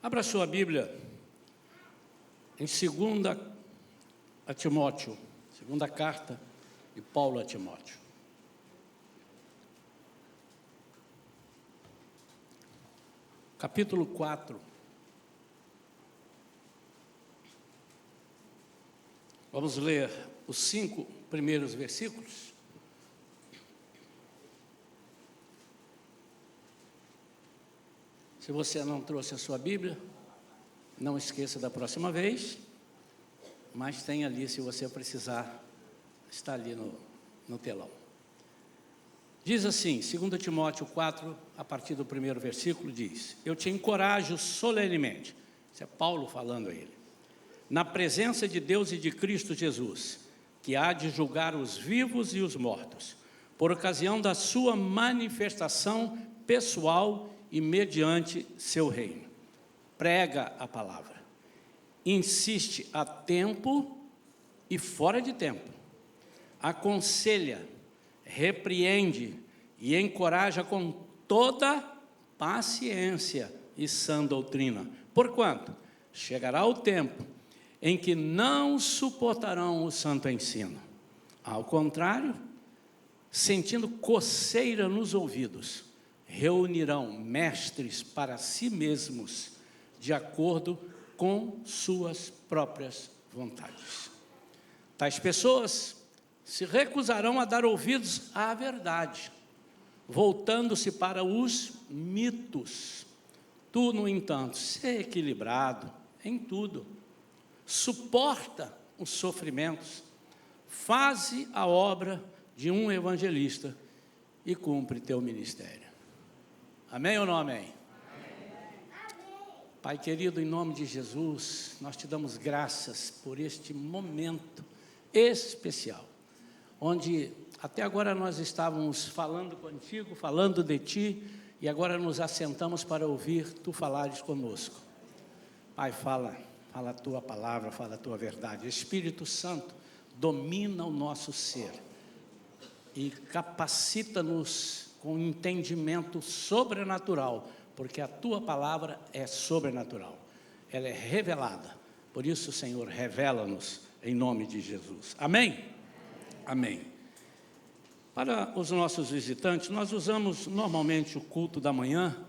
Abra sua Bíblia em 2 a Timóteo, segunda carta de Paulo a Timóteo. Capítulo 4. Vamos ler os 5 primeiros versículos. Se você não trouxe a sua Bíblia, não esqueça da próxima vez, mas tem ali, se você precisar, está ali no telão. Diz assim, 2 Timóteo 4, a partir do primeiro versículo, diz: Eu te encorajo solenemente, isso é Paulo falando a ele, na presença de Deus e de Cristo Jesus, que há de julgar os vivos e os mortos, por ocasião da sua manifestação pessoal e mediante seu reino. Prega a palavra, insiste a tempo e fora de tempo, aconselha, repreende e encoraja com toda paciência e sã doutrina. Porquanto chegará o tempo em que não suportarão o santo ensino. Ao contrário, sentindo coceira nos ouvidos, reunirão mestres para si mesmos, de acordo com suas próprias vontades. Tais pessoas se recusarão a dar ouvidos à verdade, voltando-se para os mitos. Tu, no entanto, sê equilibrado em tudo, suporta os sofrimentos, faze a obra de um evangelista e cumpre teu ministério. Amém ou não amém? Amém? Pai querido, em nome de Jesus, nós te damos graças por este momento especial, onde até agora nós estávamos falando contigo, falando de ti, e agora nos assentamos para ouvir tu falares conosco. Pai, fala a tua palavra, fala a tua verdade. Espírito Santo, domina o nosso ser e capacita-nos com entendimento sobrenatural, porque a tua palavra é sobrenatural, ela é revelada. Por isso, Senhor, revela-nos em nome de Jesus. Amém? Amém. Para os nossos visitantes, nós usamos normalmente o culto da manhã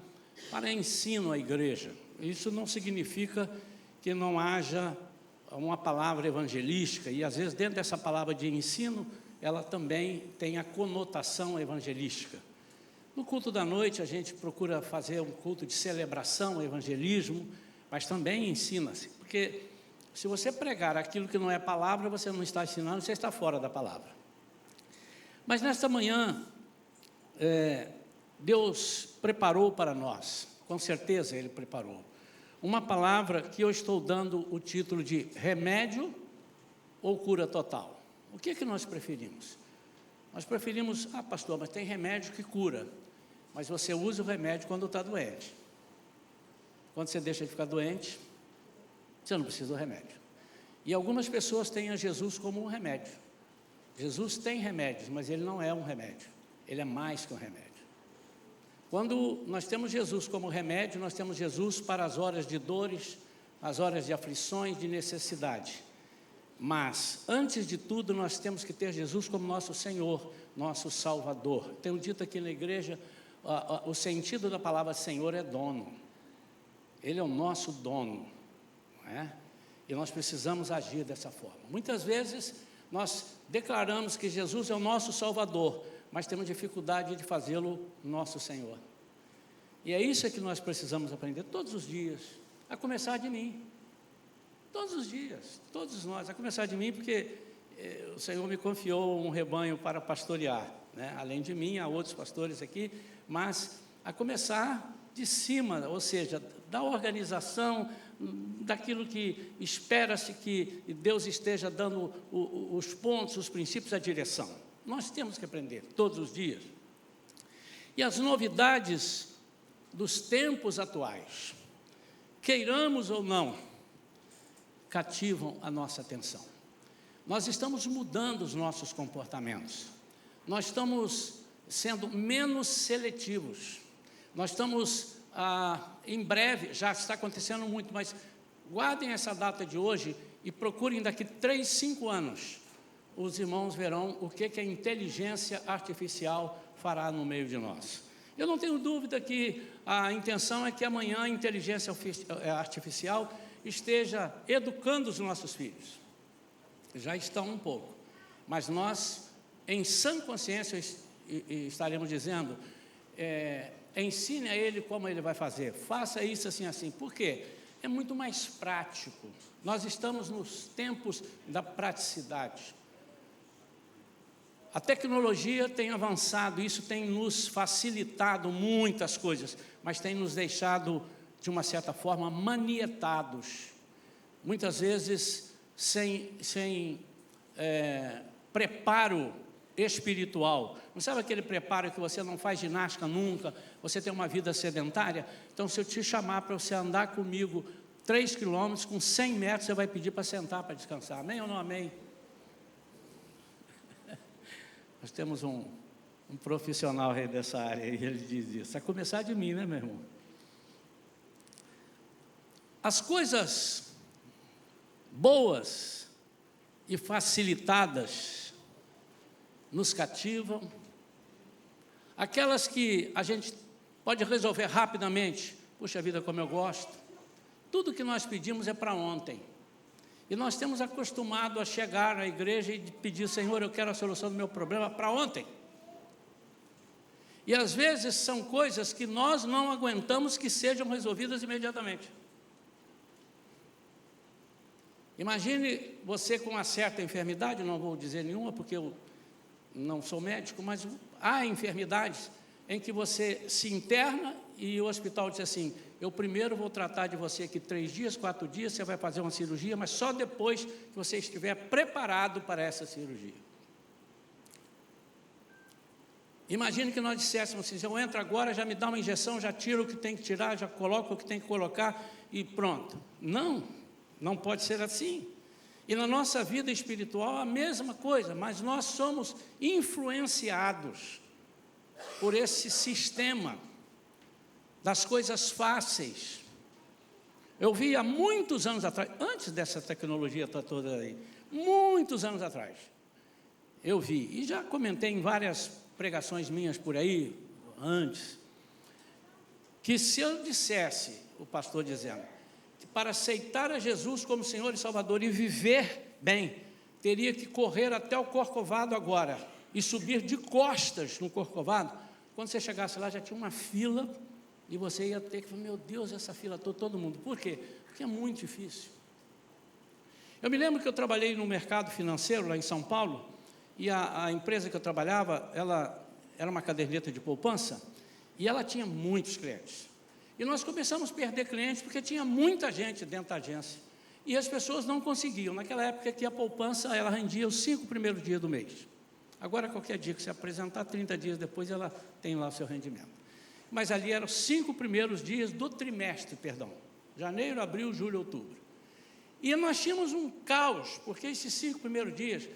para ensino à igreja. Isso não significa que não haja uma palavra evangelística, e às vezes dentro dessa palavra de ensino, ela também tem a conotação evangelística. No culto da noite, a gente procura fazer um culto de celebração, evangelismo, mas também ensina-se, porque se você pregar aquilo que não é palavra, você não está ensinando, você está fora da palavra. Mas nesta manhã, Deus preparou para nós, com certeza Ele preparou, uma palavra que eu estou dando o título de remédio ou cura total. O que é que nós preferimos? Nós preferimos, pastor, mas tem remédio que cura, mas você usa o remédio quando está doente. Quando você deixa de ficar doente, você não precisa do remédio. E algumas pessoas têm a Jesus como um remédio. Jesus tem remédios, mas Ele não é um remédio, Ele é mais que um remédio. Quando nós temos Jesus como remédio, nós temos Jesus para as horas de dores, as horas de aflições, de necessidade. Mas, antes de tudo, nós temos que ter Jesus como nosso Senhor, nosso Salvador. Tenho dito aqui na igreja, o sentido da palavra Senhor é dono. Ele é o nosso dono, não é? E nós precisamos agir dessa forma. Muitas vezes, nós declaramos que Jesus é o nosso Salvador, mas temos dificuldade de fazê-lo nosso Senhor. E é isso que nós precisamos aprender todos os dias, a começar de mim. Todos os dias, todos nós, a começar de mim, porque o Senhor me confiou um rebanho para pastorear, né? Além de mim, há outros pastores aqui, mas a começar de cima, ou seja, da organização, daquilo que espera-se que Deus esteja dando os pontos, os princípios, a direção. Nós temos que aprender todos os dias. E as novidades dos tempos atuais, queiramos ou não, cativam a nossa atenção. Nós estamos mudando os nossos comportamentos. Nós estamos sendo menos seletivos. Nós estamos em breve, já está acontecendo muito, mas guardem essa data de hoje e procurem daqui 3, 5 anos. Os irmãos verão o que a inteligência artificial fará no meio de nós. Eu não tenho dúvida que a intenção é que amanhã a inteligência artificial esteja educando os nossos filhos. Já estão um pouco, mas nós, em sã consciência, estaremos dizendo, ensine a ele como ele vai fazer, faça isso assim, assim. Por quê? É muito mais prático. Nós estamos nos tempos da praticidade. A tecnologia tem avançado, isso tem nos facilitado muitas coisas, mas tem nos deixado, de uma certa forma, manietados. Muitas vezes, sem preparo espiritual. Não sabe aquele preparo que você não faz ginástica nunca, você tem uma vida sedentária? Então, se eu te chamar para você andar comigo 3 quilômetros, com 100 metros, você vai pedir para sentar, para descansar. Amém ou não amém? Nós temos um profissional aí dessa área, e ele diz isso. A começar de mim, né, meu irmão? As coisas boas e facilitadas nos cativam. Aquelas que a gente pode resolver rapidamente. Puxa vida, como eu gosto. Tudo que nós pedimos é para ontem. E nós temos acostumado a chegar à igreja e pedir, Senhor, eu quero a solução do meu problema para ontem. E às vezes são coisas que nós não aguentamos que sejam resolvidas imediatamente. Imagine você com uma certa enfermidade, não vou dizer nenhuma porque eu não sou médico, mas há enfermidades em que você se interna e o hospital diz assim, eu primeiro vou tratar de você aqui 3 dias, 4 dias, você vai fazer uma cirurgia, mas só depois que você estiver preparado para essa cirurgia. Imagine que nós disséssemos assim, eu entro agora, já me dá uma injeção, já tiro o que tem que tirar, já coloco o que tem que colocar e pronto. Não pode ser assim. E na nossa vida espiritual a mesma coisa, mas nós somos influenciados por esse sistema das coisas fáceis. Eu vi há muitos anos atrás, antes dessa tecnologia toda aí, muitos anos atrás, eu vi, e já comentei em várias pregações minhas por aí, antes, que se eu dissesse, o pastor dizendo, que para aceitar a Jesus como Senhor e Salvador e viver bem, teria que correr até o Corcovado agora, e subir de costas no Corcovado, quando você chegasse lá já tinha uma fila, e você ia ter que falar, meu Deus, essa fila toda, todo mundo. Por quê? Porque é muito difícil. Eu me lembro que eu trabalhei no mercado financeiro, lá em São Paulo, e a empresa que eu trabalhava, ela era uma caderneta de poupança, e ela tinha muitos clientes. E nós começamos a perder clientes, porque tinha muita gente dentro da agência, e as pessoas não conseguiam. Naquela época que a poupança, ela rendia os 5 primeiros dias do mês. Agora, qualquer dia que você apresentar, 30 dias depois, ela tem lá o seu rendimento. Mas ali eram os 5 primeiros dias do trimestre, janeiro, abril, julho, outubro. E nós tínhamos um caos, porque esses 5 primeiros dias,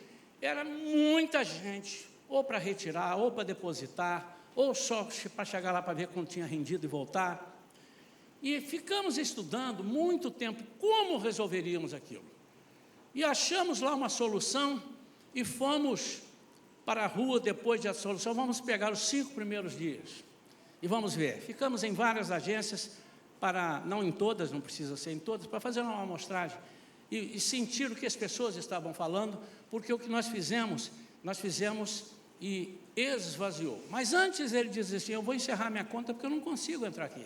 era muita gente, ou para retirar, ou para depositar, ou só para chegar lá para ver quando tinha rendido e voltar. E ficamos estudando muito tempo como resolveríamos aquilo. E achamos lá uma solução e fomos para a rua depois da solução, vamos pegar os 5 primeiros dias. E vamos ver, ficamos em várias agências, não em todas, não precisa ser em todas, para fazer uma amostragem e sentir o que as pessoas estavam falando, porque o que nós fizemos e esvaziou. Mas antes ele dizia assim, eu vou encerrar minha conta porque eu não consigo entrar aqui.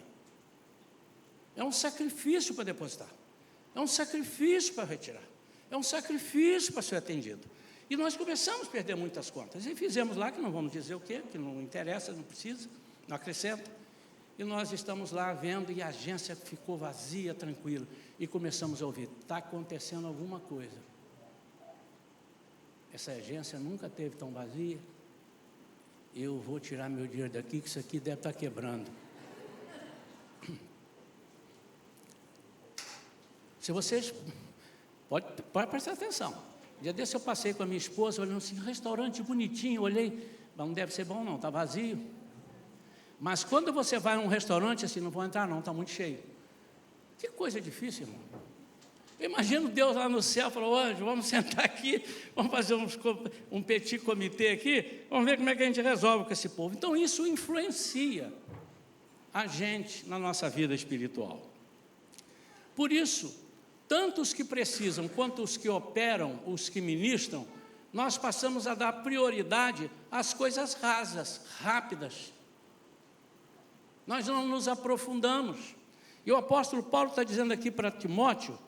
É um sacrifício para depositar, é um sacrifício para retirar, é um sacrifício para ser atendido. E nós começamos a perder muitas contas, e fizemos lá, que não vamos dizer o quê, que não interessa, não precisa, não acrescenta, e nós estamos lá vendo, e a agência ficou vazia, tranquila, e começamos a ouvir, está acontecendo alguma coisa. Essa agência nunca teve tão vazia, eu vou tirar meu dinheiro daqui, que isso aqui deve estar quebrando. Se vocês, pode prestar atenção, um dia desse eu passei com a minha esposa, olhando assim, restaurante bonitinho, olhei, não deve ser bom não, está vazio. Mas quando você vai a um restaurante, assim, não vou entrar não, está muito cheio. Que coisa difícil, irmão. Eu imagino Deus lá no céu, falou, anjo, vamos sentar aqui, vamos fazer um petit comitê aqui, vamos ver como é que a gente resolve com esse povo. Então isso influencia a gente na nossa vida espiritual. Por isso, tanto os que precisam, quanto os que operam, os que ministram, nós passamos a dar prioridade às coisas rasas, rápidas. Nós não nos aprofundamos. E o apóstolo Paulo está dizendo aqui para Timóteo,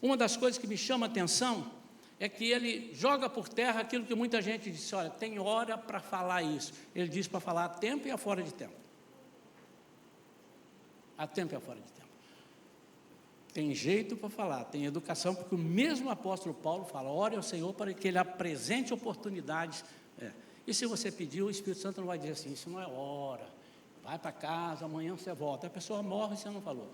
uma das coisas que me chama a atenção é que ele joga por terra aquilo que muita gente disse, olha, tem hora para falar isso. Ele diz para falar a tempo e a fora de tempo. A tempo e a fora de tempo. Tem jeito para falar, tem educação, porque o mesmo apóstolo Paulo fala, ore ao Senhor para que Ele apresente oportunidades. E se você pedir, o Espírito Santo não vai dizer assim, isso não é hora, vai para casa, amanhã você volta. A pessoa morre e você não falou.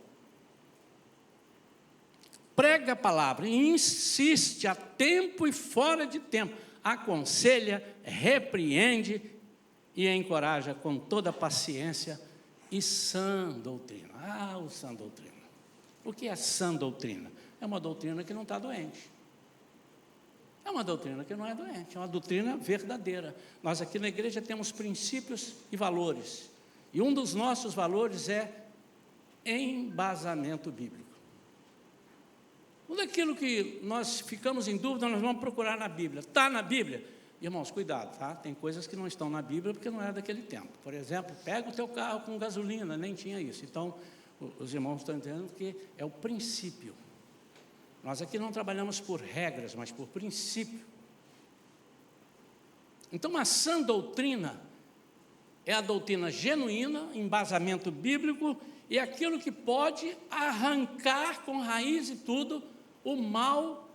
Prega a palavra, insiste a tempo e fora de tempo, aconselha, repreende e encoraja com toda paciência e sã doutrina. O sã doutrina. O que é sã doutrina? É uma doutrina que não está doente. É uma doutrina que não é doente, é uma doutrina verdadeira. Nós aqui na igreja temos princípios e valores. E um dos nossos valores é embasamento bíblico. Tudo aquilo que nós ficamos em dúvida, nós vamos procurar na Bíblia. Está na Bíblia? Irmãos, cuidado, tá? Tem coisas que não estão na Bíblia porque não é daquele tempo. Por exemplo, pega o teu carro com gasolina, nem tinha isso. Então, os irmãos estão entendendo que é o princípio. Nós aqui não trabalhamos por regras, mas por princípio. Então, a sã doutrina é a doutrina genuína, embasamento bíblico, e aquilo que pode arrancar com raiz e tudo o mal,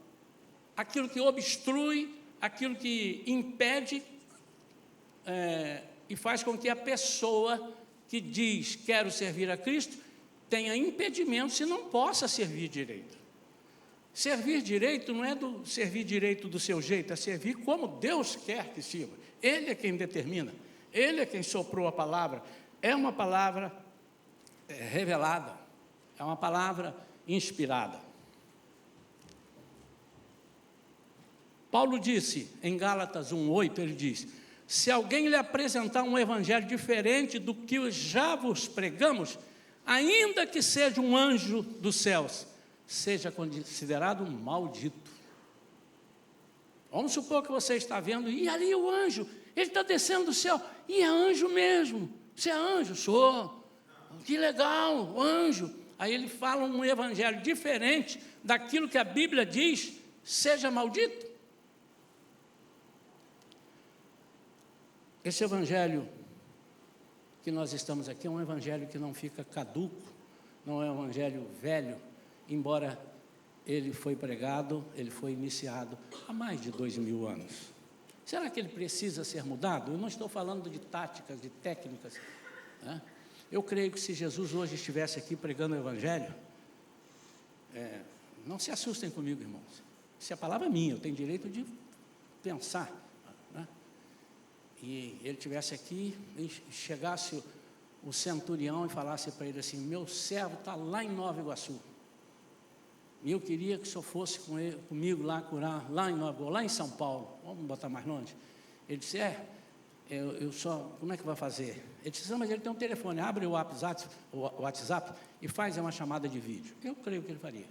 aquilo que obstrui, aquilo que impede e faz com que a pessoa que diz quero servir a Cristo tenha impedimento se não possa servir direito. Servir direito não é servir direito do seu jeito, é servir como Deus quer que sirva. Ele é quem determina, Ele é quem soprou a palavra. É uma palavra revelada, é uma palavra inspirada. Paulo disse, em Gálatas 1:8, ele diz, se alguém lhe apresentar um evangelho diferente do que já vos pregamos, ainda que seja um anjo dos céus, seja considerado um maldito. Vamos supor que você está vendo, e ali o anjo, ele está descendo do céu, e é anjo mesmo. Você é anjo? Sou. Que legal, anjo. Aí ele fala um evangelho diferente daquilo que a Bíblia diz, seja maldito. Esse evangelho que nós estamos aqui é um evangelho que não fica caduco, não é um evangelho velho, embora ele foi pregado, ele foi iniciado há mais de 2000 anos. Será que ele precisa ser mudado? Eu não estou falando de táticas, de técnicas, né? Eu creio que se Jesus hoje estivesse aqui pregando o evangelho, não se assustem comigo, irmãos, se a palavra é minha, eu tenho direito de pensar, né? E ele estivesse aqui e chegasse o centurião e falasse para ele assim, meu servo está lá em Nova Iguaçu, e eu queria que o senhor fosse comigo lá curar, lá em São Paulo, vamos botar mais longe. Ele disse, eu só, como é que vai fazer? Ele disse, mas ele tem um telefone, abre o WhatsApp e faz uma chamada de vídeo. Eu creio que ele faria.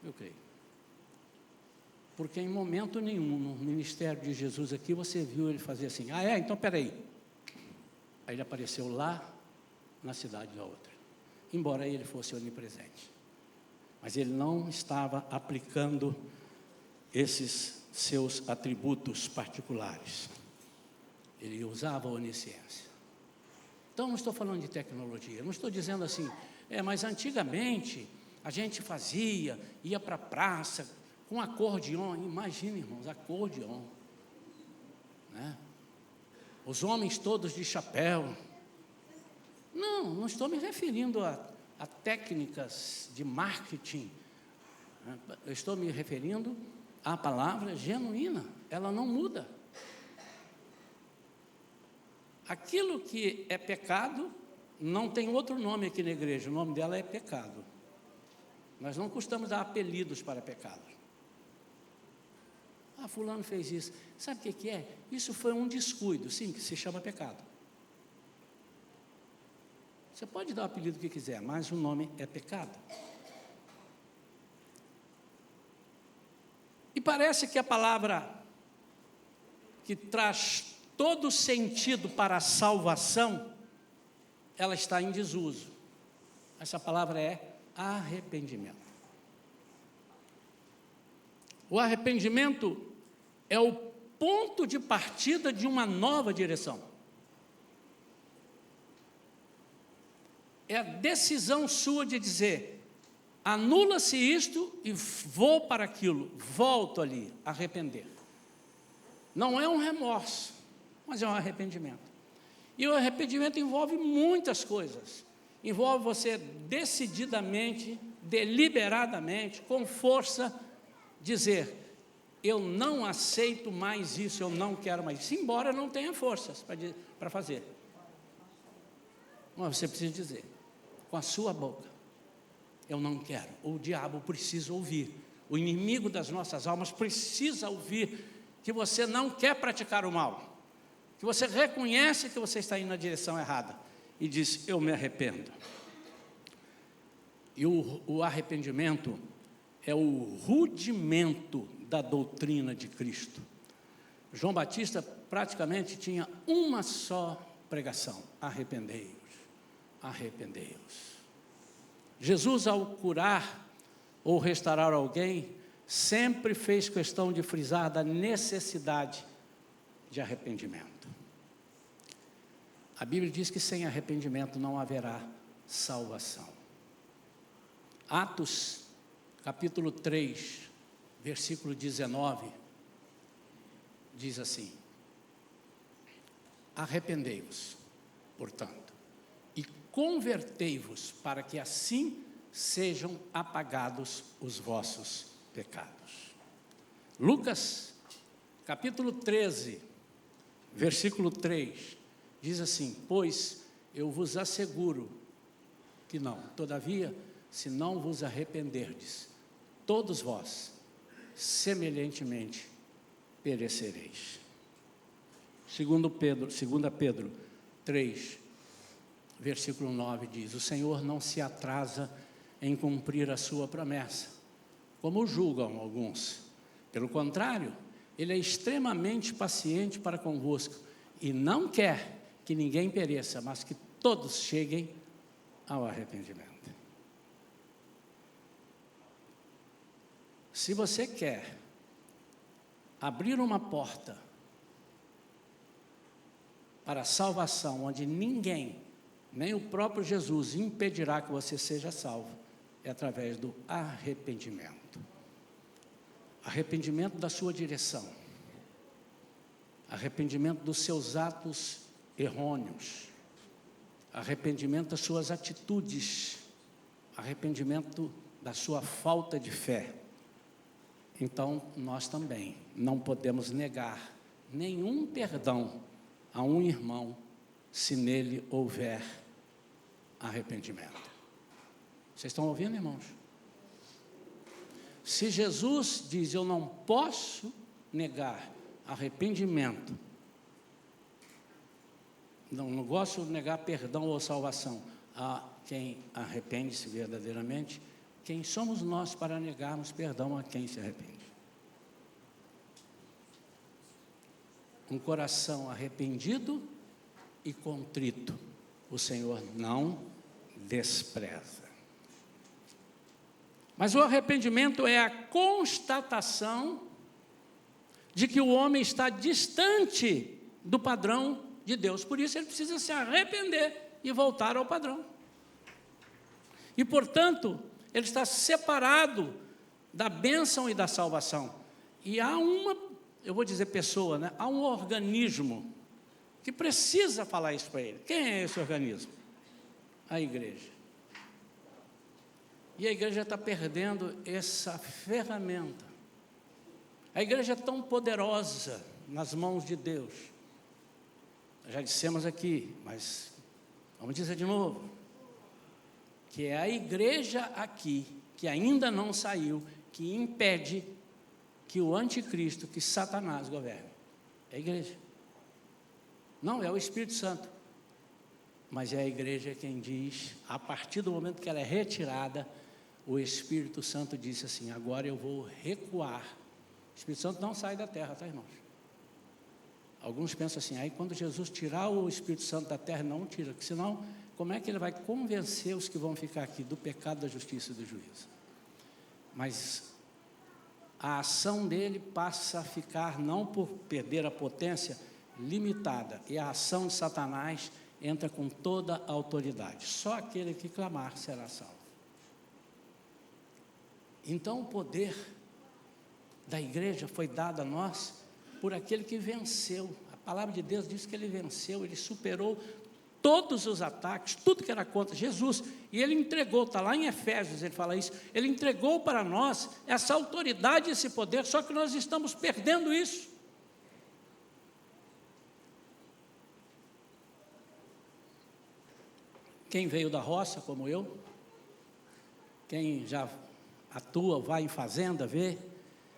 Eu creio. Porque em momento nenhum, no ministério de Jesus aqui, você viu ele fazer assim, então peraí. Aí ele apareceu lá, na cidade da outra. Embora ele fosse onipresente. Mas ele não estava aplicando esses seus atributos particulares. Ele usava a onisciência. Então, não estou falando de tecnologia, não estou dizendo assim, mas antigamente a gente ia para a praça com acordeon. Imagina, irmãos, acordeon, né? Os homens todos de chapéu. Não estou me referindo a técnicas de marketing, eu estou me referindo à palavra genuína, ela não muda. Aquilo que é pecado, não tem outro nome aqui na igreja, o nome dela é pecado. Nós não costumamos dar apelidos para pecado. Fulano fez isso. Sabe o que é? Isso foi um descuido, sim, que se chama pecado. Você pode dar o apelido que quiser, mas o nome é pecado. E parece que a palavra que traz todo sentido para a salvação, ela está em desuso. Essa palavra é arrependimento. O arrependimento é o ponto de partida de uma nova direção. É a decisão sua de dizer, anula-se isto e vou para aquilo, volto ali, arrepender. Não é um remorso, mas é um arrependimento. E o arrependimento envolve muitas coisas. Envolve você decididamente, deliberadamente, com força, dizer, eu não aceito mais isso, eu não quero mais isso, embora não tenha forças para fazer. Mas você precisa dizer, com a sua boca, eu não quero. O diabo precisa ouvir, o inimigo das nossas almas precisa ouvir que você não quer praticar o mal, que você reconhece que você está indo na direção errada e diz, eu me arrependo. E o arrependimento é o rudimento da doutrina de Cristo. João Batista praticamente tinha uma só pregação, arrependei-vos, arrependei-vos. Jesus, ao curar ou restaurar alguém, sempre fez questão de frisar da necessidade de arrependimento. A Bíblia diz que sem arrependimento não haverá salvação. Atos, capítulo 3, versículo 19, diz assim, arrependei-vos, portanto, e convertei-vos, para que assim sejam apagados os vossos pecados. Lucas, capítulo 13, versículo 3, diz assim, pois eu vos asseguro que não, todavia, se não vos arrependerdes, todos vós, semelhantemente, perecereis. 2 Pedro 3, versículo 9 diz, o Senhor não se atrasa em cumprir a sua promessa, como julgam alguns. Pelo contrário, Ele é extremamente paciente para convosco, e não quer que ninguém pereça, mas que todos cheguem ao arrependimento. Se você quer abrir uma porta para a salvação, onde ninguém, nem o próprio Jesus, impedirá que você seja salvo, é através do arrependimento. Arrependimento da sua direção, arrependimento dos seus atos errôneos, arrependimento das suas atitudes, arrependimento da sua falta de fé. Então, nós também não podemos negar nenhum perdão a um irmão, se nele houver arrependimento. Vocês estão ouvindo, irmãos? Se Jesus diz, eu não posso negar arrependimento, não gosto de negar perdão ou salvação a quem arrepende-se verdadeiramente, quem somos nós para negarmos perdão a quem se arrepende? Um coração arrependido e contrito, o Senhor não despreza. Mas o arrependimento é a constatação de que o homem está distante do padrão de Deus. Por isso ele precisa se arrepender e voltar ao padrão. E, portanto, ele está separado da bênção e da salvação. E há uma, eu vou dizer pessoa, né? Há um organismo que precisa falar isso para ele. Quem é esse organismo? A igreja. E a igreja está perdendo essa ferramenta. A igreja é tão poderosa nas mãos de Deus. já dissemos aqui, mas vamos dizer de novo, que é a igreja aqui, que ainda não saiu, que impede que o anticristo, que Satanás governe. É a igreja. Não é o Espírito Santo, mas é a igreja quem diz, a partir do momento que ela é retirada, o Espírito Santo disse assim: agora eu vou recuar. O Espírito Santo não sai da terra, tá, irmãos? Alguns pensam assim, aí quando Jesus tirar o Espírito Santo da terra, não tira, porque senão, como é que ele vai convencer os que vão ficar aqui do pecado, da justiça e do juízo? Mas a ação dele passa a ficar, não por perder a potência, limitada, e a ação de Satanás entra com toda a autoridade. Só aquele que clamar será salvo. Então o poder da igreja foi dado a nós por aquele que venceu. A palavra de Deus diz que ele venceu, ele superou todos os ataques, tudo que era contra Jesus, e ele entregou, está lá em Efésios, ele fala isso, ele entregou para nós essa autoridade, esse poder, só que nós estamos perdendo isso. Quem veio da roça, como eu, quem já atua, vai em fazenda, vê,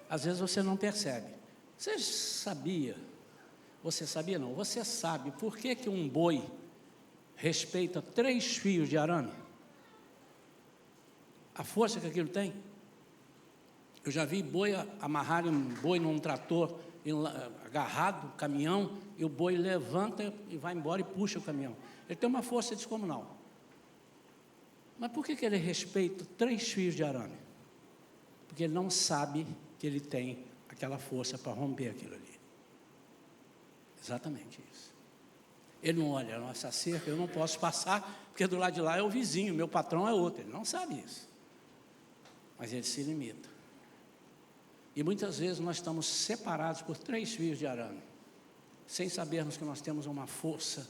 às vezes você não percebe. Você sabia não, você sabe por que um boi respeita 3 fios de arame? A força que aquilo tem. Eu já vi boi amarrarem um boi num trator, agarrado, caminhão, e o boi levanta e vai embora e puxa o caminhão. Ele tem uma força descomunal. Mas por que ele respeita 3 fios de arame? Porque ele não sabe que ele tem aquela força para romper aquilo ali. Exatamente isso. Ele não olha a nossa cerca, eu não posso passar, porque do lado de lá é o vizinho, meu patrão é outro. Ele não sabe isso. Mas ele se limita. E muitas vezes nós estamos separados por 3 fios de arame, sem sabermos que nós temos uma força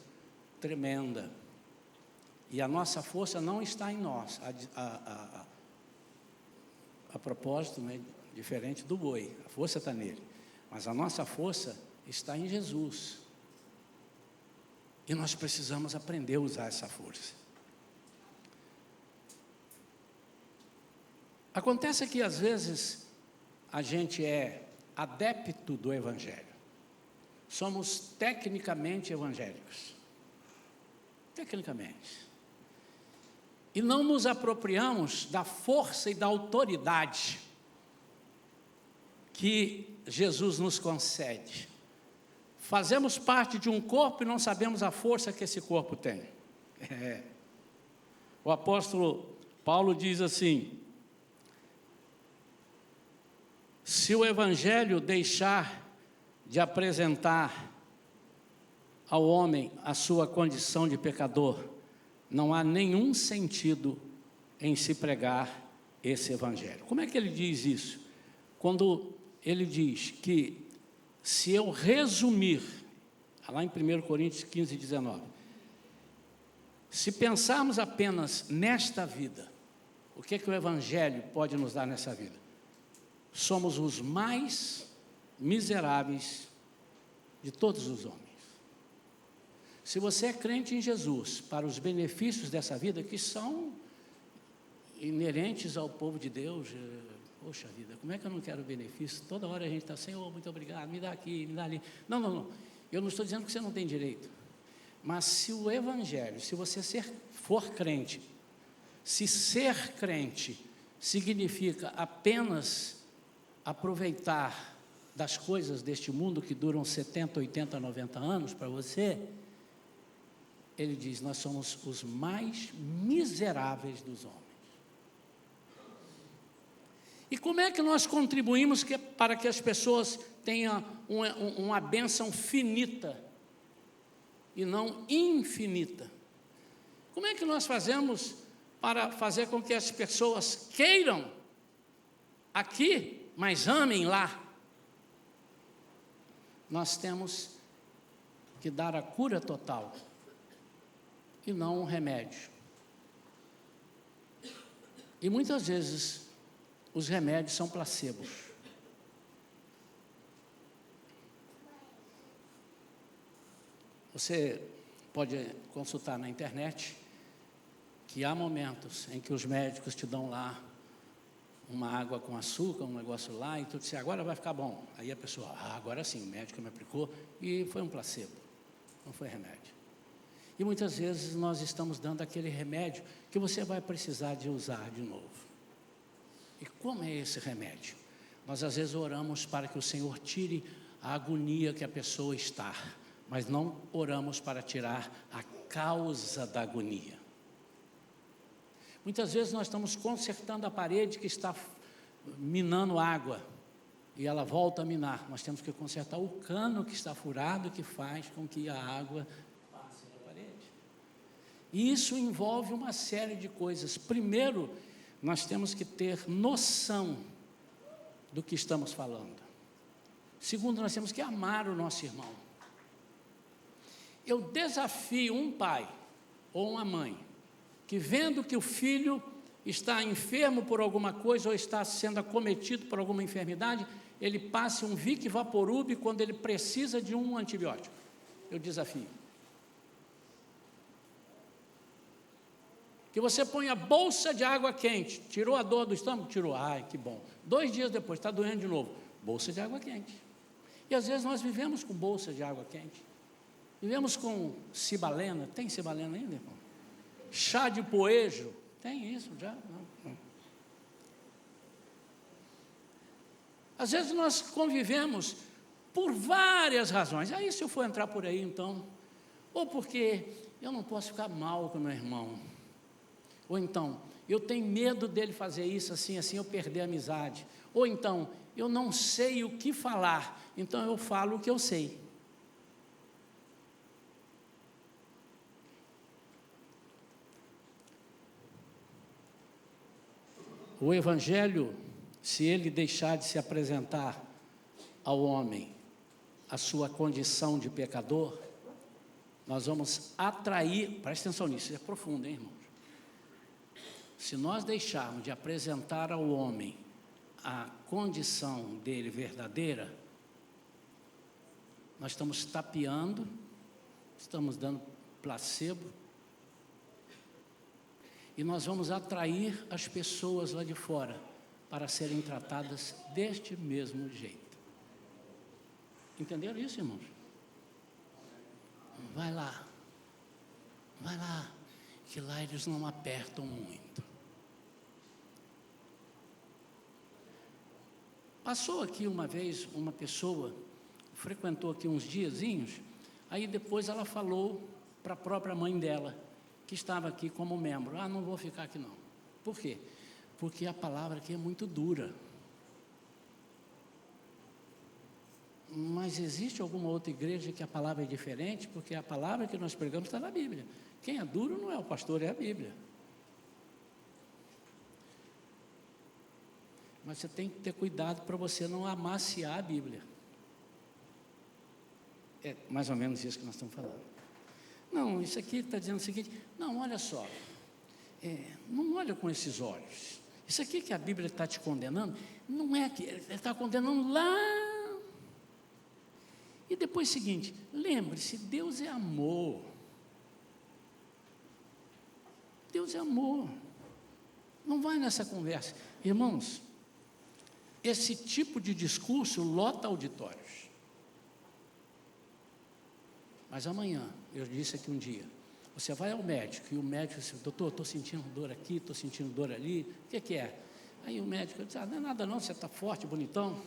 tremenda. E a nossa força não está em nós. A propósito, né, diferente do boi, a força está nele. Mas a nossa força está em Jesus. E nós precisamos aprender a usar essa força. Acontece que às vezes a gente é adepto do Evangelho. Somos tecnicamente evangélicos. Tecnicamente. E não nos apropriamos da força e da autoridade que Jesus nos concede. Fazemos parte de um corpo e não sabemos a força que esse corpo tem. O apóstolo Paulo diz assim: se o Evangelho deixar de apresentar ao homem a sua condição de pecador, não há nenhum sentido em se pregar esse Evangelho. Como é que ele diz isso? Quando ele diz que, se eu resumir, lá em 1 Coríntios 15, 19, se pensarmos apenas nesta vida, o que o Evangelho pode nos dar nessa vida? Somos os mais miseráveis de todos os homens. Se você é crente em Jesus, para os benefícios dessa vida, que são inerentes ao povo de Deus, poxa vida, como é que eu não quero benefício? Toda hora a gente está, Senhor, muito obrigado, me dá aqui, me dá ali. Não, eu não estou dizendo que você não tem direito. Mas se o Evangelho, se você for crente, se ser crente significa apenas aproveitar das coisas deste mundo que duram 70, 80, 90 anos para você, ele diz, nós somos os mais miseráveis dos homens. E como é que nós contribuímos para que as pessoas tenham uma bênção finita e não infinita? Como é que nós fazemos para fazer com que as pessoas queiram aqui, mas amem lá? Nós temos que dar a cura total e não um remédio. E muitas vezes os remédios são placebos. Você pode consultar na internet que há momentos em que os médicos te dão lá uma água com açúcar, um negócio lá, e tu diz, agora vai ficar bom. Aí a pessoa, agora sim, o médico me aplicou, e foi um placebo, não foi remédio. E muitas vezes nós estamos dando aquele remédio que você vai precisar de usar de novo. E como é esse remédio? Nós às vezes oramos para que o Senhor tire a agonia que a pessoa está, mas não oramos para tirar a causa da agonia. Muitas vezes nós estamos consertando a parede que está minando água, e ela volta a minar. Nós temos que consertar o cano que está furado, que faz com que a água passe na parede. E isso envolve uma série de coisas. Primeiro, nós temos que ter noção do que estamos falando. Segundo, nós temos que amar o nosso irmão. Eu desafio um pai ou uma mãe que, vendo que o filho está enfermo por alguma coisa ou está sendo acometido por alguma enfermidade, ele passe um Vic Vaporub quando ele precisa de um antibiótico. Eu desafio. Que você ponha bolsa de água quente. Tirou a dor do estômago? Tirou. Ai, que bom. 2 dias depois, está doendo de novo. Bolsa de água quente. E às vezes nós vivemos com bolsa de água quente. Vivemos com cibalena. Tem cibalena ainda, irmão? Chá de poejo, tem isso já? Não. Às vezes nós convivemos por várias razões. Aí se eu for entrar por aí então, ou porque eu não posso ficar mal com meu irmão, ou então, eu tenho medo dele fazer isso assim, eu perder a amizade, ou então, eu não sei o que falar, então eu falo o que eu sei. O Evangelho, se ele deixar de se apresentar ao homem a sua condição de pecador, nós vamos atrair, presta atenção nisso, isso é profundo, hein, irmãos? Se nós deixarmos de apresentar ao homem a condição dele verdadeira, nós estamos tapeando, estamos dando placebo, e nós vamos atrair as pessoas lá de fora para serem tratadas deste mesmo jeito. Entenderam isso, irmãos? Vai lá, que lá eles não apertam muito. Passou aqui uma vez uma pessoa, frequentou aqui uns diazinhos, aí depois ela falou para a própria mãe dela, que estava aqui como membro, não vou ficar aqui não. Por quê? Porque a palavra aqui é muito dura. Mas existe alguma outra igreja que a palavra é diferente? Porque a palavra que nós pregamos está na Bíblia. Quem é duro não é o pastor, é a Bíblia. Mas você tem que ter cuidado para você não amaciar a Bíblia. É mais ou menos isso que nós estamos falando. Não, isso aqui está dizendo o seguinte, não, olha só, não olha com esses olhos. Isso aqui que a Bíblia está te condenando, não é que ele está condenando lá. E depois o seguinte, lembre-se, Deus é amor. Deus é amor. Não vai nessa conversa. Irmãos, esse tipo de discurso lota auditórios. Mas amanhã, eu disse aqui um dia, você vai ao médico, e o médico diz, doutor, estou sentindo dor aqui, estou sentindo dor ali, o que é? Aí o médico diz, não é nada não, você está forte, bonitão.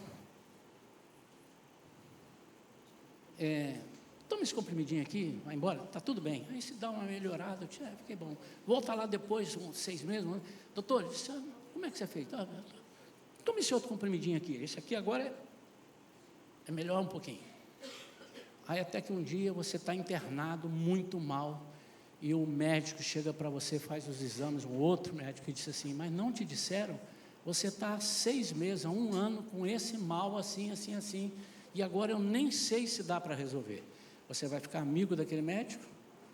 Toma esse comprimidinho aqui, vai embora, está tudo bem. Aí se dá uma melhorada, eu disse, fiquei bom. Volta lá depois, uns 6 meses, doutor, como é que você fez? Toma esse outro comprimidinho aqui, esse aqui agora é melhor um pouquinho. Aí até que um dia você está internado muito mal e o médico chega para você, faz os exames, um outro médico e diz assim, mas não te disseram? Você está há 6 meses, há 1 ano com esse mal assim, e agora eu nem sei se dá para resolver. Você vai ficar amigo daquele médico?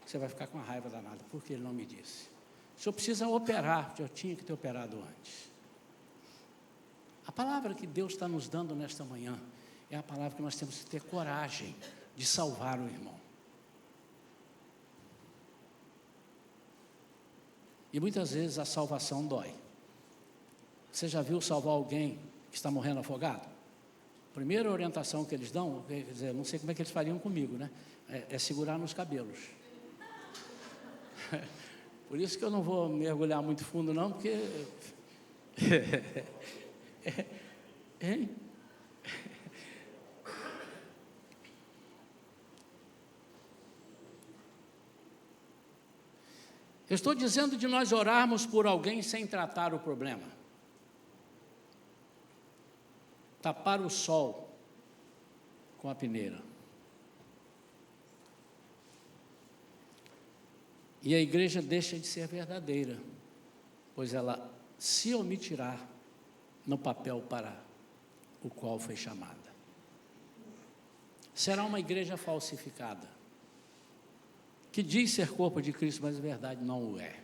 Você vai ficar com a raiva danada, porque ele não me disse. O senhor precisa operar, eu tinha que ter operado antes. A palavra que Deus está nos dando nesta manhã é a palavra que nós temos que ter coragem de salvar o irmão. E muitas vezes a salvação dói. Você já viu salvar alguém que está morrendo afogado? A primeira orientação que eles dão, quer dizer, não sei como é que eles fariam comigo, né? É segurar nos cabelos. Por isso que eu não vou mergulhar muito fundo, não, porque... Hein? Eu estou dizendo de nós orarmos por alguém sem tratar o problema. Tapar o sol com a peneira. E a igreja deixa de ser verdadeira, pois ela se omitirá no papel para o qual foi chamada. Será uma igreja falsificada, que diz ser corpo de Cristo, mas na verdade não o é.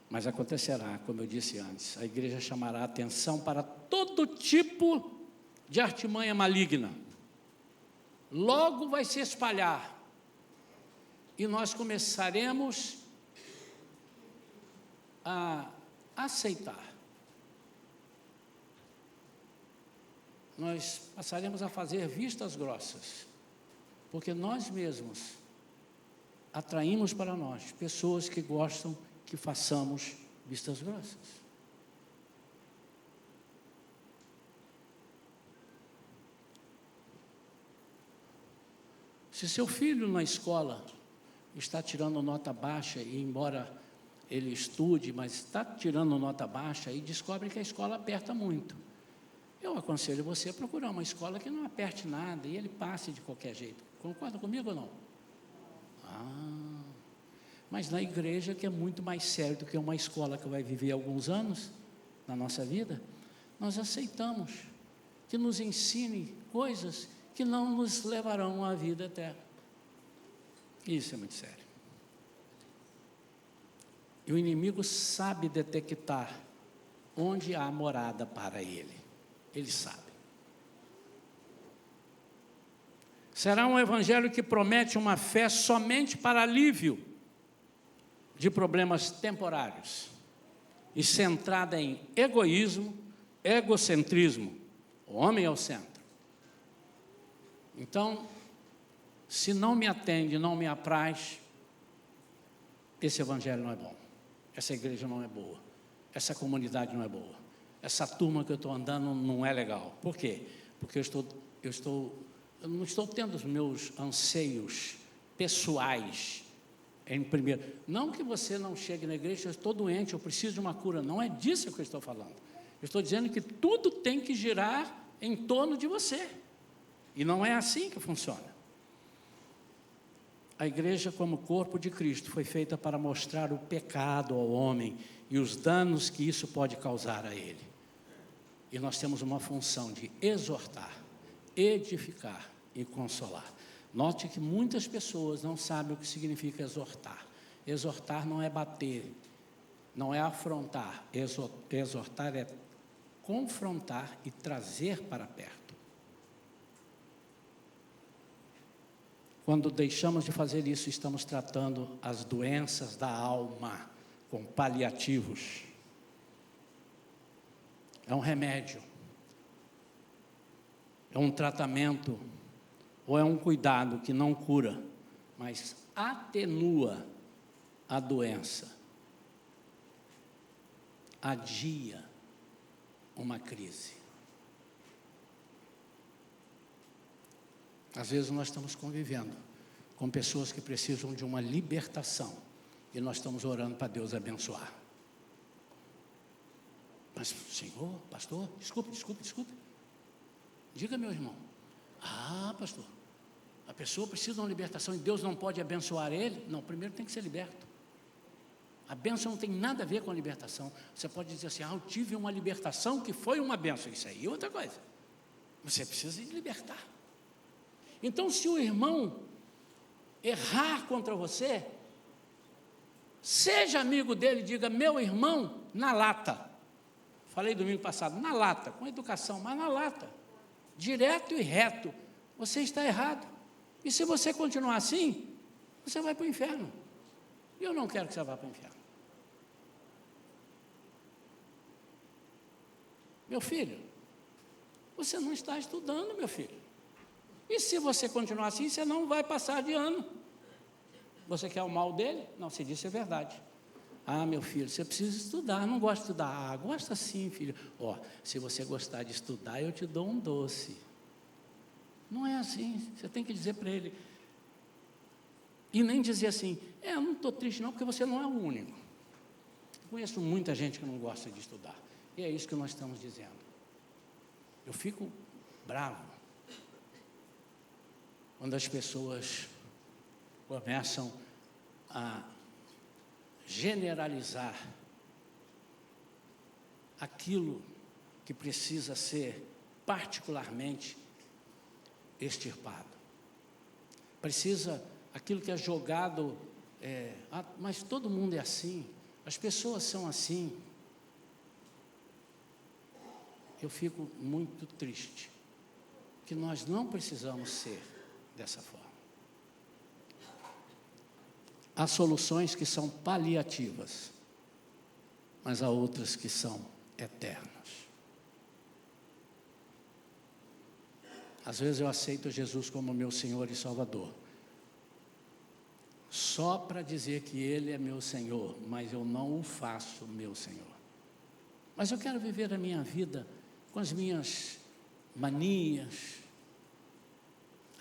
Mas acontecerá, como eu disse antes, a igreja chamará a atenção para todo tipo de artimanha maligna. Logo vai se espalhar, e nós começaremos a aceitar. Nós passaremos a fazer vistas grossas, porque nós mesmos atraímos para nós pessoas que gostam que façamos vistas grossas. Se seu filho na escola está tirando nota baixa, e embora ele estude, mas está tirando nota baixa e descobre que a escola aperta muito, eu aconselho você a procurar uma escola que não aperte nada e ele passe de qualquer jeito. Concorda comigo ou não? Mas na igreja, que é muito mais sério do que uma escola que vai viver alguns anos na nossa vida, nós aceitamos que nos ensine coisas que não nos levarão à vida eterna. Isso é muito sério. E o inimigo sabe detectar onde há morada para ele. Ele sabe. Será um evangelho que promete uma fé somente para alívio de problemas temporários e centrada em egoísmo, egocentrismo. O homem é o centro. Então, se não me atende, não me apraz, esse evangelho não é bom. Essa igreja não é boa. Essa comunidade não é boa. Essa turma que eu estou andando não é legal. Por quê? Porque eu não estou tendo os meus anseios pessoais em primeiro. Não que você não chegue na igreja, eu estou doente, eu preciso de uma cura. Não é disso que eu estou falando. Eu estou dizendo que tudo tem que girar em torno de você. E não é assim que funciona. A igreja, como corpo de Cristo, foi feita para mostrar o pecado ao homem e os danos que isso pode causar a ele. E nós temos uma função de exortar, edificar e consolar. Note que muitas pessoas não sabem o que significa exortar. Exortar não é bater, não é afrontar. Exortar é confrontar e trazer para perto. Quando deixamos de fazer isso, estamos tratando as doenças da alma com paliativos. É um remédio, é um tratamento, ou é um cuidado que não cura, mas atenua a doença, adia uma crise. Às vezes nós estamos convivendo com pessoas que precisam de uma libertação e nós estamos orando para Deus abençoar. Mas, Senhor, pastor, desculpe. Diga, meu irmão. Pastor, a pessoa precisa de uma libertação e Deus não pode abençoar ele? Não, primeiro tem que ser liberto. A bênção não tem nada a ver com a libertação. Você pode dizer assim, eu tive uma libertação que foi uma bênção. Isso aí é outra coisa. Você precisa de libertar. Então, se o irmão errar contra você, seja amigo dele, diga, meu irmão, na lata. Falei domingo passado, na lata, com educação, mas na lata. Direto e reto, você está errado. E se você continuar assim, você vai para o inferno. E eu não quero que você vá para o inferno. Meu filho, você não está estudando, meu filho. E se você continuar assim, você não vai passar de ano. Você quer o mal dele? Não, se disse é verdade. Ah, meu filho, você precisa estudar. Não gosta de estudar? Ah, gosta sim, filho. Ó, se você gostar de estudar, eu te dou um doce. Não é assim. Você tem que dizer para ele. E nem dizer assim, eu não estou triste não, porque você não é o único. Eu conheço muita gente que não gosta de estudar. E é isso que nós estamos dizendo. Eu fico bravo quando as pessoas começam a generalizar aquilo que precisa ser particularmente extirpado. Precisa, aquilo que é jogado, mas todo mundo é assim, as pessoas são assim. Eu fico muito triste, que nós não precisamos ser dessa forma. Há soluções que são paliativas, mas há outras que são eternas. Às vezes eu aceito Jesus como meu Senhor e Salvador, só para dizer que Ele é meu Senhor, mas eu não o faço meu Senhor. Mas eu quero viver a minha vida com as minhas manias,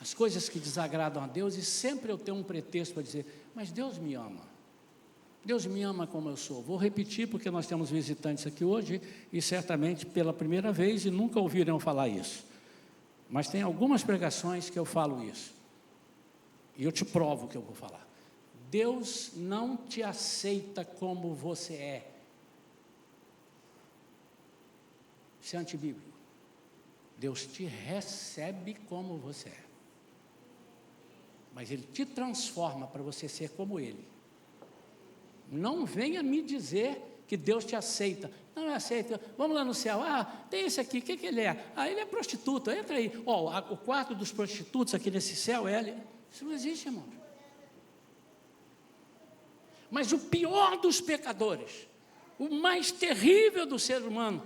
as coisas que desagradam a Deus, e sempre eu tenho um pretexto para dizer, mas Deus me ama. Deus me ama como eu sou. Vou repetir, porque nós temos visitantes aqui hoje, e certamente pela primeira vez, e nunca ouviram falar isso. Mas tem algumas pregações que eu falo isso. E eu te provo que eu vou falar. Deus não te aceita como você é. Isso é antibíblico. Deus te recebe como você é. Mas Ele te transforma para você ser como Ele. Não venha me dizer que Deus te aceita. Não aceita. Vamos lá no céu. Ah, tem esse aqui. O que ele é? Ah, ele é prostituta. Entra aí. Ó, o quarto dos prostitutos aqui nesse céu é ele. Isso não existe, irmão. Mas o pior dos pecadores, o mais terrível do ser humano,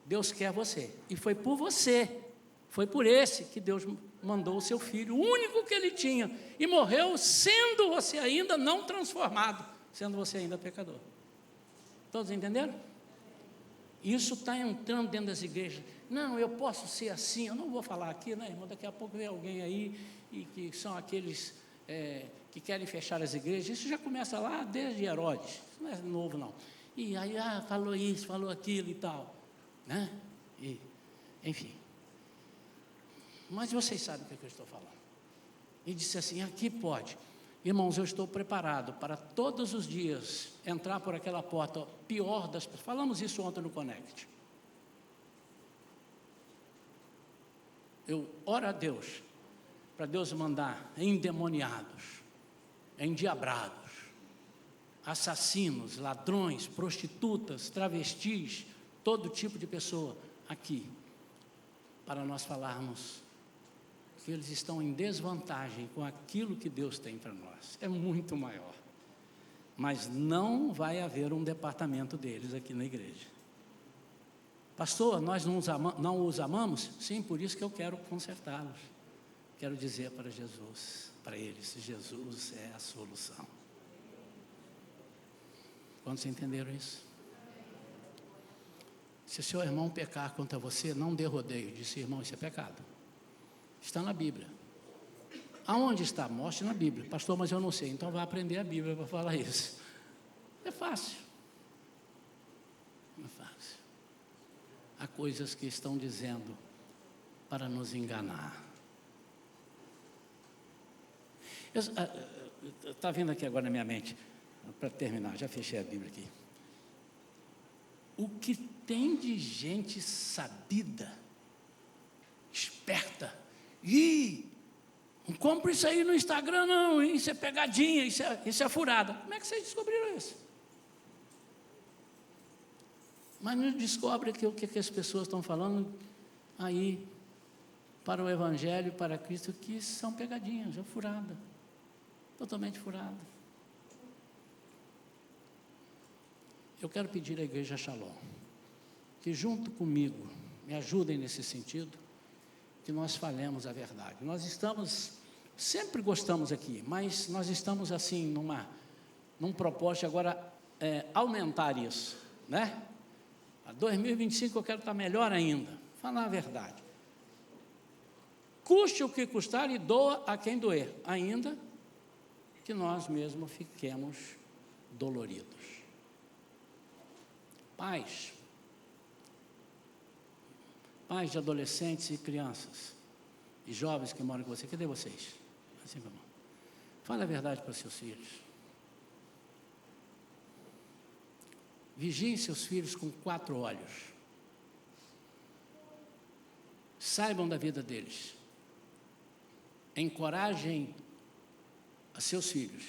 Deus quer você. E foi por você. Foi por esse que Deus mandou o seu filho, o único que ele tinha, e morreu sendo você ainda não transformado, sendo você ainda pecador. Todos entenderam? Isso está entrando dentro das igrejas. Não, eu posso ser assim, eu não vou falar aqui, né, irmão? Daqui a pouco vem alguém aí, e que são aqueles que querem fechar as igrejas. Isso já começa lá desde Herodes, isso não é novo não. E aí, falou isso, falou aquilo e tal, né? E, enfim. Mas vocês sabem o que eu estou falando. E disse assim, aqui pode. Irmãos, eu estou preparado para todos os dias entrar por aquela porta pior das pessoas. Falamos isso ontem no Connect. Eu oro a Deus, para Deus mandar endemoniados, endiabrados, assassinos, ladrões, prostitutas, travestis, todo tipo de pessoa aqui, para nós falarmos que eles estão em desvantagem com aquilo que Deus tem para nós. É muito maior. Mas não vai haver um departamento deles aqui na igreja. Pastor, nós não os amamos? Sim, por isso que eu quero consertá-los. Quero dizer para Jesus, para eles, Jesus é a solução. Quantos entenderam isso? Se seu irmão pecar contra você, não dê rodeio. Disse, irmão, isso é pecado. Está na Bíblia. Aonde está? Mostre na Bíblia. Pastor, mas eu não sei. Então vá aprender a Bíblia para falar isso. É fácil. É fácil. Há coisas que estão dizendo para nos enganar. Está vindo aqui agora na minha mente, para terminar, já fechei a Bíblia aqui. O que tem de gente sabida, esperta, não compre isso aí no Instagram não, hein? Isso é pegadinha, isso é furada. Como é que vocês descobriram isso? Mas não descobre o que as pessoas estão falando aí, para o Evangelho, para Cristo, que são pegadinhas, é furada, totalmente furada. Eu quero pedir à Igreja Shalom, que junto comigo, me ajudem nesse sentido, que nós falemos a verdade. Nós estamos, sempre gostamos aqui, mas nós estamos assim, num propósito agora, aumentar isso, né? A 2025 eu quero estar melhor ainda, falar a verdade. Custe o que custar e doa a quem doer, ainda que nós mesmos fiquemos doloridos. Pais de adolescentes e crianças, e jovens que moram com você, cadê vocês? Assim, vamos. Fale a verdade para os seus filhos. Vigiem seus filhos com 4 olhos. Saibam da vida deles. Encorajem a seus filhos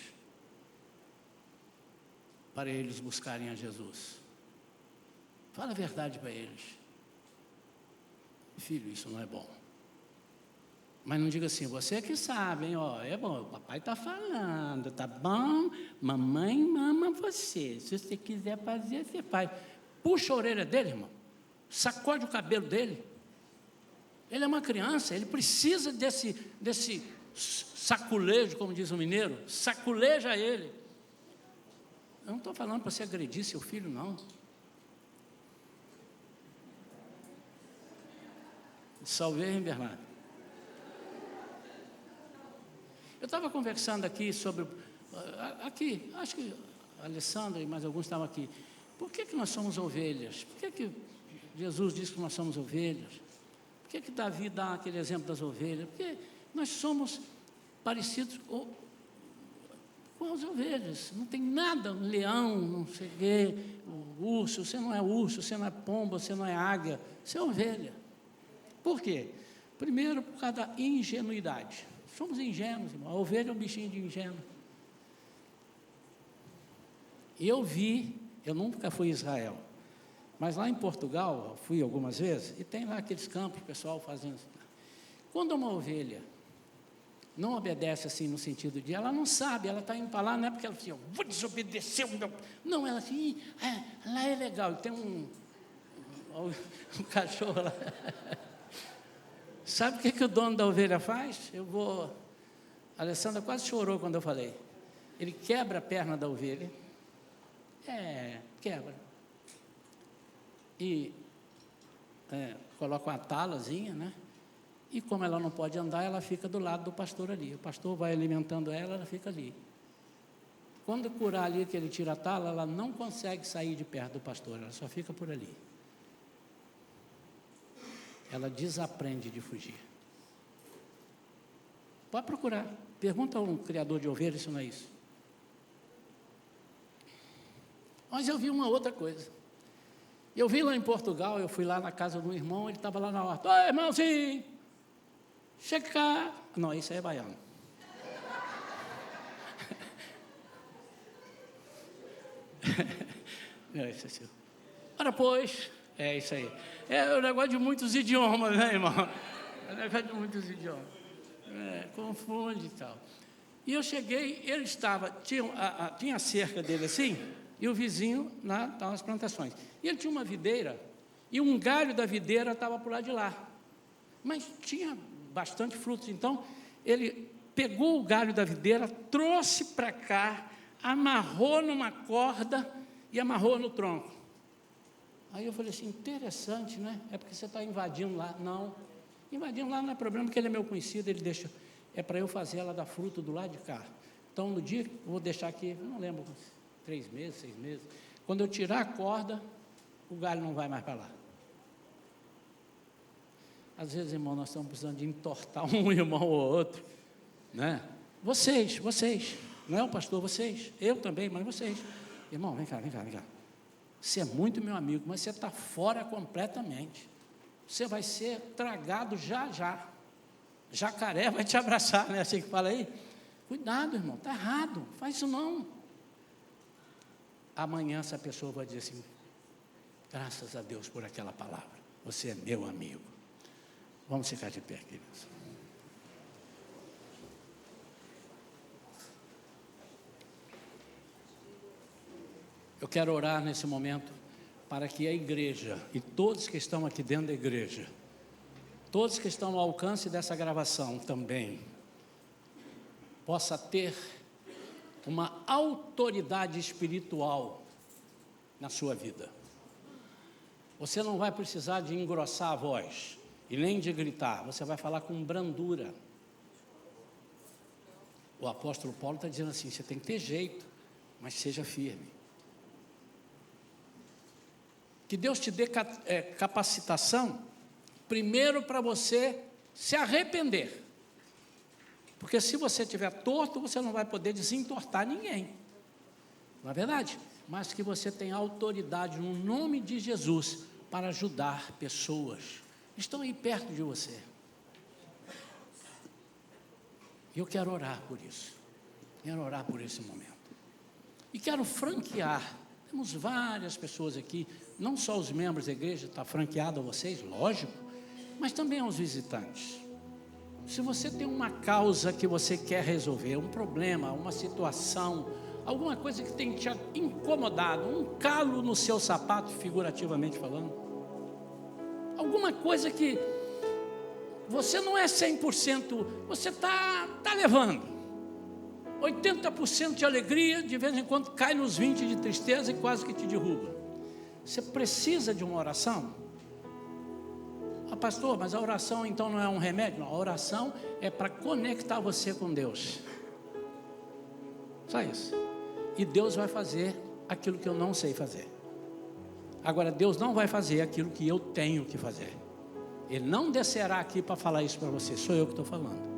para eles buscarem a Jesus. Fala a verdade para eles. Filho, isso não é bom. Mas não diga assim, você que sabe, hein? Ó, é bom, o papai está falando, tá bom? Mamãe mama você. Se você quiser fazer, você faz. Puxa a orelha dele, irmão. Sacode o cabelo dele. Ele é uma criança, ele precisa desse saculejo, como diz o mineiro. Saculeja ele. Eu não estou falando para você agredir seu filho, não. Salve, hein, Bernardo? Eu estava conversando aqui sobre, acho que a Alessandra e mais alguns estavam aqui. Por que nós somos ovelhas? Por que Jesus disse que nós somos ovelhas? Por que Davi dá aquele exemplo das ovelhas? Porque nós somos parecidos com as ovelhas. Não tem nada, um leão, não sei o quê, um urso. Você não é urso, você não é pomba, você não é águia, você é ovelha. Por quê? Primeiro, por causa da ingenuidade. Somos ingênuos, irmão. A ovelha é um bichinho de ingênuo. E eu nunca fui em Israel, mas lá em Portugal, fui algumas vezes, e tem lá aqueles campos, o pessoal fazendo. Quando uma ovelha não obedece assim no sentido de, ela não sabe, ela está indo para lá, não é porque ela assim, eu vou desobedecer o meu. Não, ela assim, lá é legal, tem um cachorro lá. Sabe o que o dono da ovelha faz? A Alessandra quase chorou quando eu falei. Ele quebra a perna da ovelha. Quebra. E coloca uma talazinha, né? E como ela não pode andar, ela fica do lado do pastor ali. O pastor vai alimentando ela, ela fica ali. Quando curar ali, que ele tira a tala, ela não consegue sair de perto do pastor, ela só fica por ali. Ela desaprende de fugir. Pode procurar. Pergunta a um criador de ovelhas se não é isso. Mas eu vi uma outra coisa. Eu vi lá em Portugal, eu fui lá na casa de um irmão, ele estava lá na horta. Oi, irmãozinho, chega cá. Não, isso aí é baiano. Isso é seu. Ora, pois, é isso aí. É o negócio de muitos idiomas, né, irmão? É o negócio de muitos idiomas. Confunde e tal. E eu cheguei, ele tinha a cerca dele assim, e o vizinho lá estavam as plantações. E ele tinha uma videira, e um galho da videira estava por lá de lá. Mas tinha bastante frutos. Então, ele pegou o galho da videira, trouxe para cá, amarrou numa corda e amarrou no tronco. Aí eu falei assim, interessante, né? É porque você está invadindo lá. Não, invadindo lá não é problema, porque ele é meu conhecido, ele deixa, é para eu fazer ela dar fruto do lado de cá. Então, no dia, eu vou deixar aqui, eu não lembro, 3 meses, 6 meses. Quando eu tirar a corda, o galho não vai mais para lá. Às vezes, irmão, nós estamos precisando de entortar um irmão ou outro, né? Vocês, não é o pastor, vocês, eu também, mas vocês. Irmão, vem cá. Você é muito meu amigo, mas você está fora completamente. Você vai ser tragado já. Jacaré vai te abraçar, né? Assim que fala aí. Cuidado, irmão, está errado, faz isso não. Amanhã essa pessoa vai dizer assim, graças a Deus por aquela palavra, você é meu amigo. Vamos ficar de pé, queridos. Eu quero orar nesse momento para que a igreja e todos que estão aqui dentro da igreja, todos que estão ao alcance dessa gravação também, possa ter uma autoridade espiritual na sua vida. Você não vai precisar de engrossar a voz e nem de gritar, você vai falar com brandura. O apóstolo Paulo está dizendo assim, você tem que ter jeito, mas seja firme. Que Deus te dê capacitação, primeiro para você se arrepender. Porque se você estiver torto, você não vai poder desentortar ninguém. Não é verdade? Mas que você tenha autoridade no nome de Jesus para ajudar pessoas que estão aí perto de você. E eu quero orar por isso. Quero orar por esse momento. E quero franquear. Temos várias pessoas aqui, não só os membros da igreja, está franqueado a vocês, lógico, mas também aos visitantes. Se você tem uma causa que você quer resolver, um problema, uma situação, alguma coisa que tem te incomodado, um calo no seu sapato, figurativamente falando, alguma coisa que você não é 100%, você está levando 80% de alegria, de vez em quando cai nos 20% de tristeza e quase que te derruba. Você precisa de uma oração? Ah, pastor, mas a oração então não é um remédio? Não, a oração é para conectar você com Deus. Só isso. E Deus vai fazer aquilo que eu não sei fazer. Agora, Deus não vai fazer aquilo que eu tenho que fazer. Ele não descerá aqui para falar isso para você, sou eu que estou falando.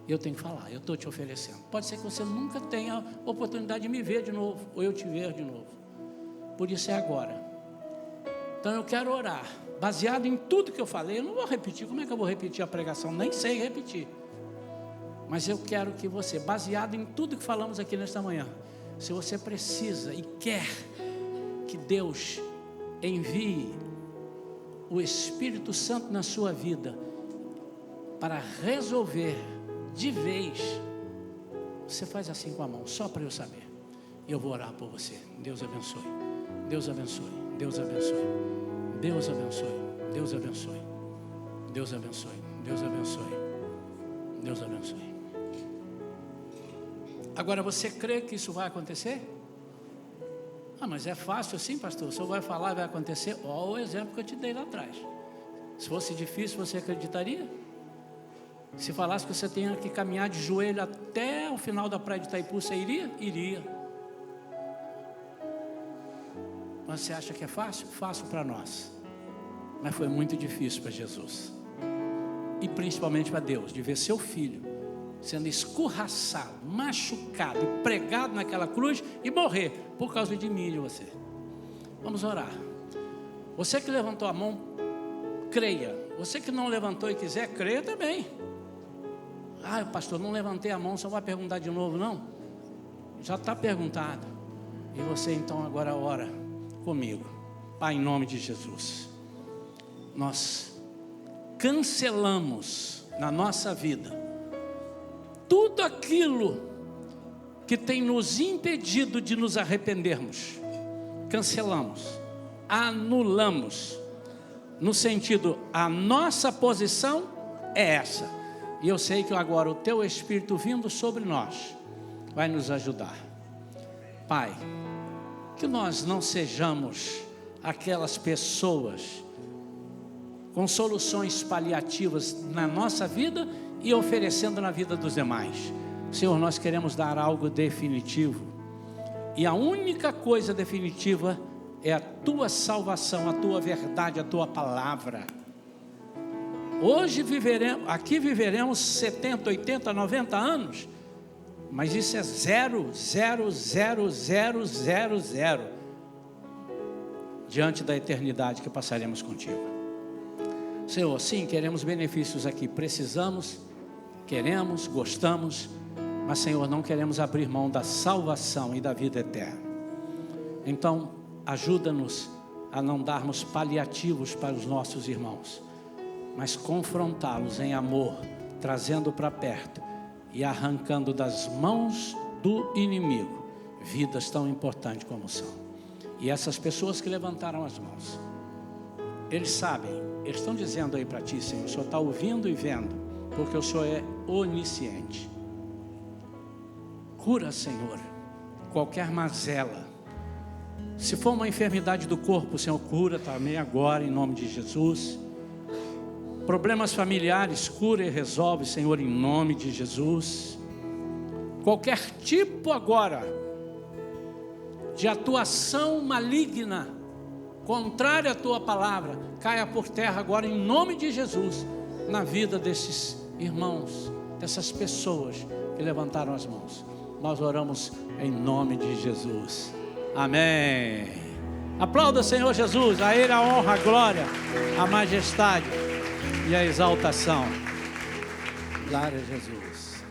Eu tenho que falar, eu estou te oferecendo. Pode ser que você nunca tenha oportunidade de me ver de novo, ou eu te ver de novo. Por isso é agora. Então eu quero orar, baseado em tudo que eu falei. Eu não vou repetir, como é que eu vou repetir a pregação? Nem sei repetir. Mas eu quero que você, baseado em tudo que falamos aqui nesta manhã, se você precisa e quer que Deus envie o Espírito Santo na sua vida para resolver de vez, você faz assim com a mão, só para eu saber. Eu vou orar por você. Deus abençoe. Deus abençoe. Deus abençoe. Deus abençoe. Deus abençoe. Deus abençoe. Deus abençoe. Deus abençoe. Agora, você crê que isso vai acontecer? Ah, mas é fácil assim, pastor? O senhor vai falar e vai acontecer? Olha o exemplo que eu te dei lá atrás. Se fosse difícil, você acreditaria? Se falasse que você tinha que caminhar de joelho até o final da praia de Itaipu, você iria? Iria. Mas você acha que é fácil? Fácil para nós. Mas foi muito difícil para Jesus. E principalmente para Deus, de ver seu filho sendo escorraçado, machucado e pregado naquela cruz e morrer por causa de mim e de você. Vamos orar. Você que levantou a mão, creia. Você que não levantou e quiser, creia também. Ah, pastor, não levantei a mão, só vai perguntar de novo, não? Já está perguntado. E você então agora ora comigo. Pai, em nome de Jesus, nós cancelamos na nossa vida tudo aquilo que tem nos impedido de nos arrependermos. Cancelamos, anulamos, no sentido, a nossa posição é essa. E eu sei que agora o Teu Espírito vindo sobre nós vai nos ajudar. Pai, que nós não sejamos aquelas pessoas com soluções paliativas na nossa vida e oferecendo na vida dos demais. Senhor, nós queremos dar algo definitivo. E a única coisa definitiva é a Tua salvação, a Tua verdade, a Tua palavra. Hoje viveremos 70, 80, 90 anos, mas isso é 0,00000 diante da eternidade que passaremos contigo. Senhor, sim, queremos benefícios aqui, precisamos, queremos, gostamos, mas Senhor, não queremos abrir mão da salvação e da vida eterna. Então, ajuda-nos a não darmos paliativos para os nossos irmãos, mas confrontá-los em amor, trazendo para perto e arrancando das mãos do inimigo vidas tão importantes como são. E essas pessoas que levantaram as mãos, eles sabem, eles estão dizendo aí para ti, Senhor, o Senhor está ouvindo e vendo, porque o Senhor é onisciente. Cura, Senhor, qualquer mazela. Se for uma enfermidade do corpo, Senhor, cura também agora, em nome de Jesus. Problemas familiares, cura e resolve, Senhor, em nome de Jesus. Qualquer tipo agora de atuação maligna, contrária à tua palavra, caia por terra agora em nome de Jesus, na vida desses irmãos, dessas pessoas que levantaram as mãos. Nós oramos em nome de Jesus. Amém. Aplauda, Senhor Jesus, a Ele a honra, a glória, a majestade e a exaltação. Glória a Jesus.